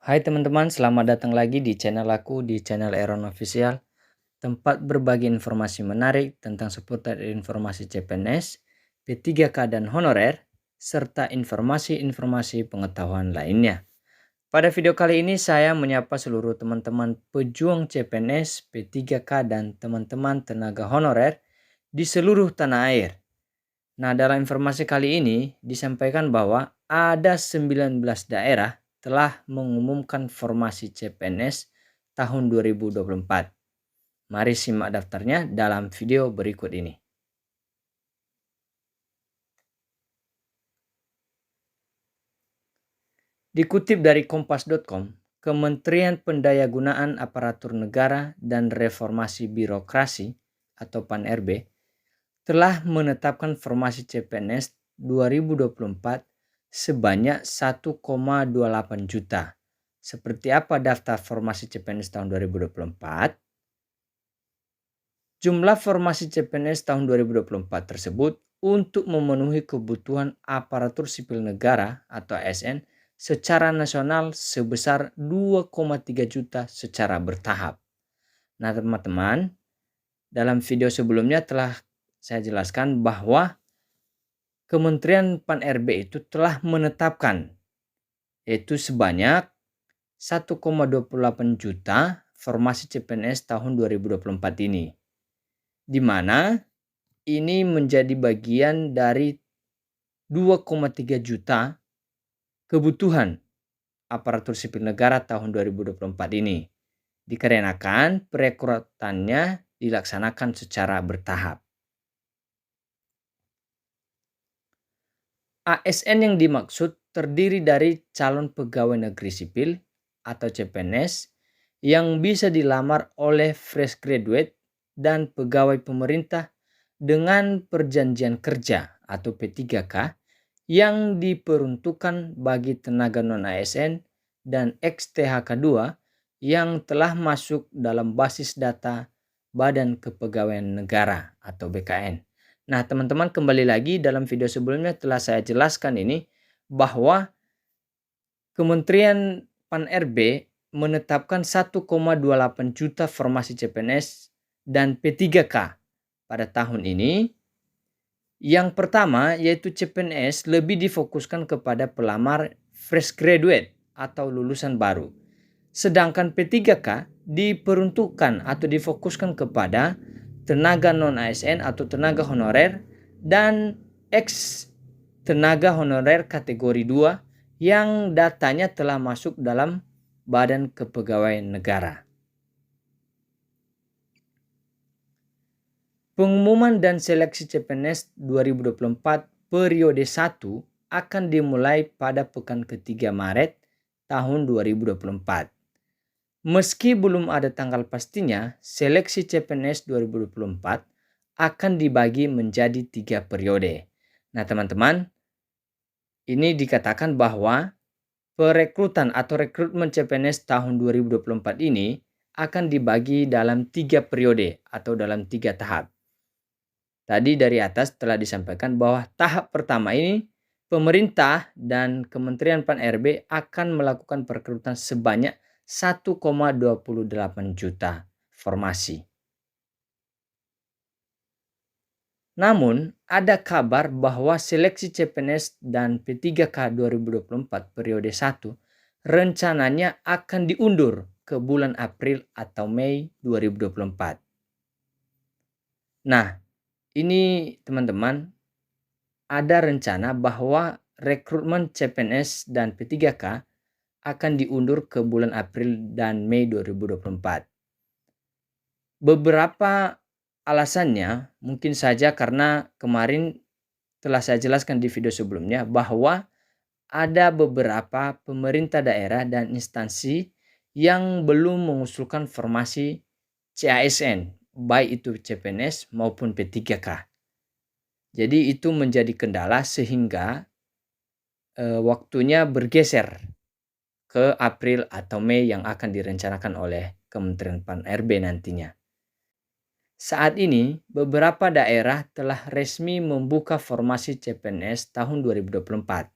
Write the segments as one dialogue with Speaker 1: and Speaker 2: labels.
Speaker 1: Hai teman-teman, selamat datang lagi di channel aku, di channel Aaron Official, tempat berbagi informasi menarik tentang seputar informasi CPNS, P3K dan honorer, serta informasi-informasi pengetahuan lainnya. Pada video kali ini saya menyapa seluruh teman-teman pejuang CPNS, P3K dan teman-teman tenaga honorer di seluruh tanah air. Nah, dalam informasi kali ini disampaikan bahwa ada 19 daerah telah mengumumkan formasi CPNS tahun 2024. Mari simak daftarnya dalam video berikut ini. Dikutip dari kompas.com, Kementerian Pendayagunaan Aparatur Negara dan Reformasi Birokrasi atau PAN-RB telah menetapkan formasi CPNS 2024 sebanyak 1,28 juta. Seperti apa daftar formasi CPNS tahun 2024? Jumlah formasi CPNS tahun 2024 tersebut untuk memenuhi kebutuhan aparatur sipil negara atau ASN secara nasional sebesar 2,3 juta secara bertahap. Nah teman-teman, dalam video sebelumnya telah saya jelaskan bahwa Kementerian PAN-RB itu telah menetapkan yaitu sebanyak 1,28 juta formasi CPNS tahun 2024 ini. Di mana ini menjadi bagian dari 2,3 juta kebutuhan aparatur sipil negara tahun 2024 ini. Dikarenakan perekrutannya dilaksanakan secara bertahap. ASN yang dimaksud terdiri dari calon pegawai negeri sipil atau CPNS yang bisa dilamar oleh fresh graduate dan pegawai pemerintah dengan perjanjian kerja atau P3K yang diperuntukkan bagi tenaga non-ASN dan ex-THK2 yang telah masuk dalam basis data Badan Kepegawaian Negara atau BKN. Nah teman-teman, kembali lagi dalam video sebelumnya telah saya jelaskan ini bahwa Kementerian PAN-RB menetapkan 1,28 juta formasi CPNS dan P3K pada tahun ini. Yang pertama yaitu CPNS lebih difokuskan kepada pelamar fresh graduate atau lulusan baru. Sedangkan P3K diperuntukkan atau difokuskan kepada tenaga non-ASN atau tenaga honorer dan ex tenaga honorer kategori 2 yang datanya telah masuk dalam Badan Kepegawaian Negara. Pengumuman dan seleksi CPNS 2024 periode 1 akan dimulai pada pekan ketiga Maret tahun 2024. Meski belum ada tanggal pastinya, seleksi CPNS 2024 akan dibagi menjadi 3 periode. Nah teman-teman, ini dikatakan bahwa perekrutan atau rekrutmen CPNS tahun 2024 ini akan dibagi dalam 3 periode atau dalam 3 tahap. Tadi dari atas telah disampaikan bahwa tahap pertama ini pemerintah dan Kementerian PAN-RB akan melakukan perekrutan sebanyak 1,28 juta formasi. Namun, ada kabar bahwa seleksi CPNS dan P3K 2024 periode 1 rencananya akan diundur ke bulan April atau Mei 2024. Nah, ini teman-teman, ada rencana bahwa rekrutmen CPNS dan P3K akan diundur ke bulan April dan Mei 2024. Beberapa alasannya mungkin saja karena kemarin telah saya jelaskan di video sebelumnya bahwa ada beberapa pemerintah daerah dan instansi yang belum mengusulkan formasi CASN, baik itu CPNS maupun P3K. Jadi itu menjadi kendala sehingga waktunya bergeser ke April atau Mei yang akan direncanakan oleh Kementerian PAN-RB nantinya. Saat ini, beberapa daerah telah resmi membuka formasi CPNS tahun 2024.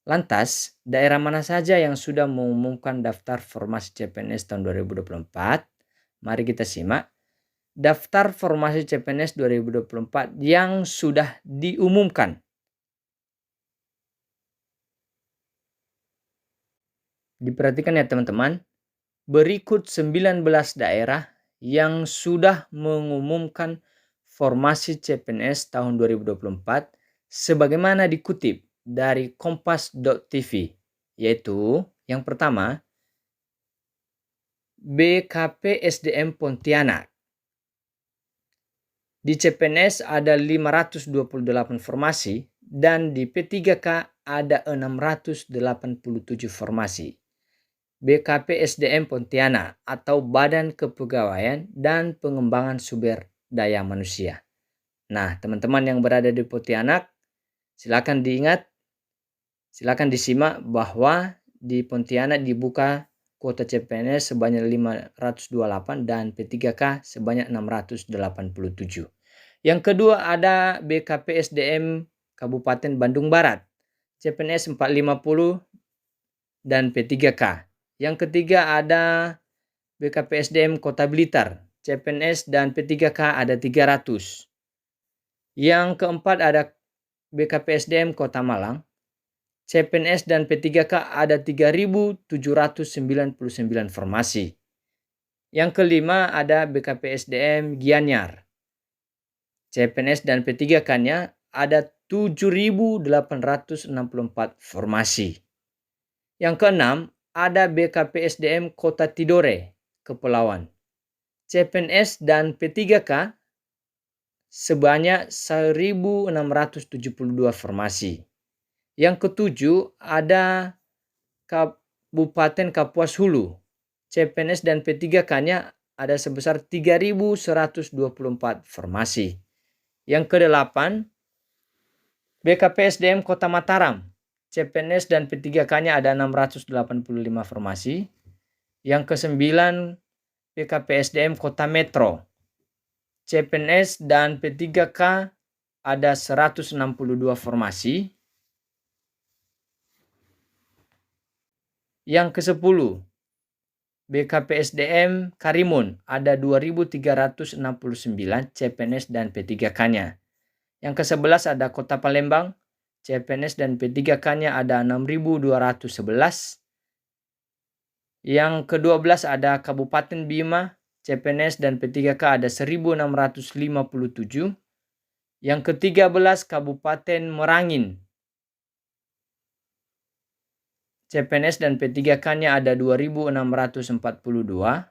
Speaker 1: Lantas, daerah mana saja yang sudah mengumumkan daftar formasi CPNS tahun 2024? Mari kita simak. Daftar formasi CPNS 2024 yang sudah diumumkan. Diperhatikan ya teman-teman, berikut 19 daerah yang sudah mengumumkan formasi CPNS tahun 2024 sebagaimana dikutip dari kompas.tv, yaitu yang pertama BKP SDM Pontianak. Di CPNS ada 528 formasi dan di P3K ada 687 formasi. BKP SDM Pontianak atau Badan Kepegawaian dan Pengembangan Sumber Daya Manusia. Nah, teman-teman yang berada di Pontianak, silakan disimak bahwa di Pontianak dibuka kuota CPNS sebanyak 528 dan P3K sebanyak 687. Yang kedua ada BKP SDM Kabupaten Bandung Barat, CPNS 450 dan P3K. Yang ketiga ada BKP SDM Kota Blitar, CPNS dan P3K ada 300. Yang keempat ada BKP SDM Kota Malang, CPNS dan P3K ada 3.799 formasi. Yang kelima ada BKP SDM Gianyar, CPNS dan P3K-nya ada 7.864 formasi. Yang keenam ada BKP SDM Kota Tidore, Kepulauan. CPNS dan P3K sebanyak 1.672 formasi. Yang ketujuh ada Kabupaten Kapuas Hulu. CPNS dan P3K-nya ada sebesar 3.124 formasi. Yang kedelapan BKP SDM Kota Mataram. CPNS dan P3K-nya ada 685 formasi. Yang kesembilan BKP SDM Kota Metro. CPNS dan P3K ada 162 formasi. Yang ke-10 BKP SDM Karimun ada 2.369 CPNS dan P3K-nya. Yang ke-11 ada Kota Palembang, CPNS dan P3K-nya ada 6.211. Yang ke-12 ada Kabupaten Bima, CPNS dan P3K ada 1.657. Yang ke-13 Kabupaten Merangin, CPNS dan P3K-nya ada 2.642.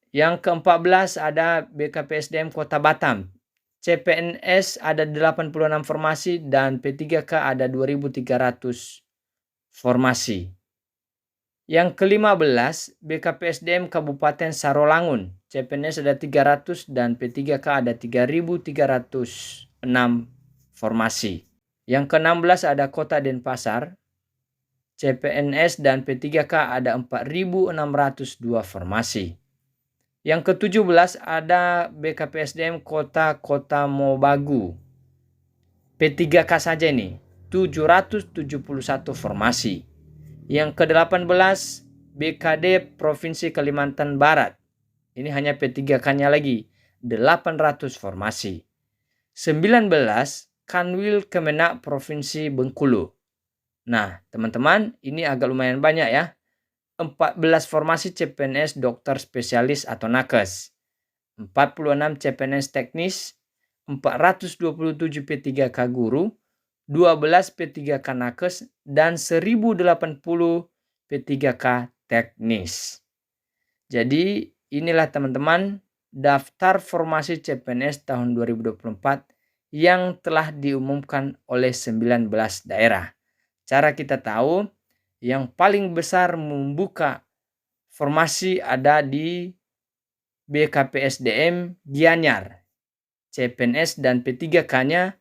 Speaker 1: Yang ke-14 ada BKP SDM Kota Batam. CPNS ada 86 formasi dan P3K ada 2.300 formasi. Yang ke-15 BKP SDM Kabupaten Sarolangun. CPNS ada 300 dan P3K ada 3.306 formasi. Yang ke-16 ada Kota Denpasar. CPNS dan P3K ada 4.602 formasi. Yang ke-17 ada BKP SDM Kota Mobagu. P3K saja ini 771 formasi. Yang ke-18 BKD Provinsi Kalimantan Barat. Ini hanya P3K-nya lagi 800 formasi. 19 Kanwil Kemenak Provinsi Bengkulu. Nah, teman-teman, ini agak lumayan banyak ya. 14 formasi CPNS dokter spesialis atau nakes, 46 CPNS teknis, 427 P3K guru, 12 P3K nakes, dan 1080 P3K teknis. Jadi inilah teman-teman daftar formasi CPNS tahun 2024 yang telah diumumkan oleh 19 daerah. Cara kita tahu yang paling besar membuka formasi ada di BKP SDM Gianyar. CPNS dan P3K-nya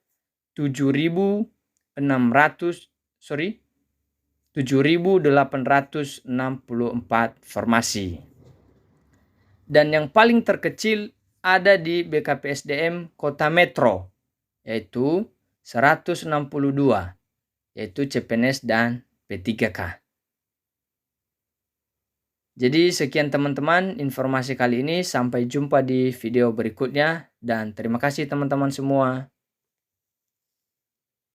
Speaker 1: 7.864 formasi. Dan yang paling terkecil ada di BKP SDM Kota Metro, yaitu 162, yaitu CPNS dan P3K. Jadi sekian teman-teman informasi kali ini, sampai jumpa di video berikutnya dan terima kasih teman-teman semua.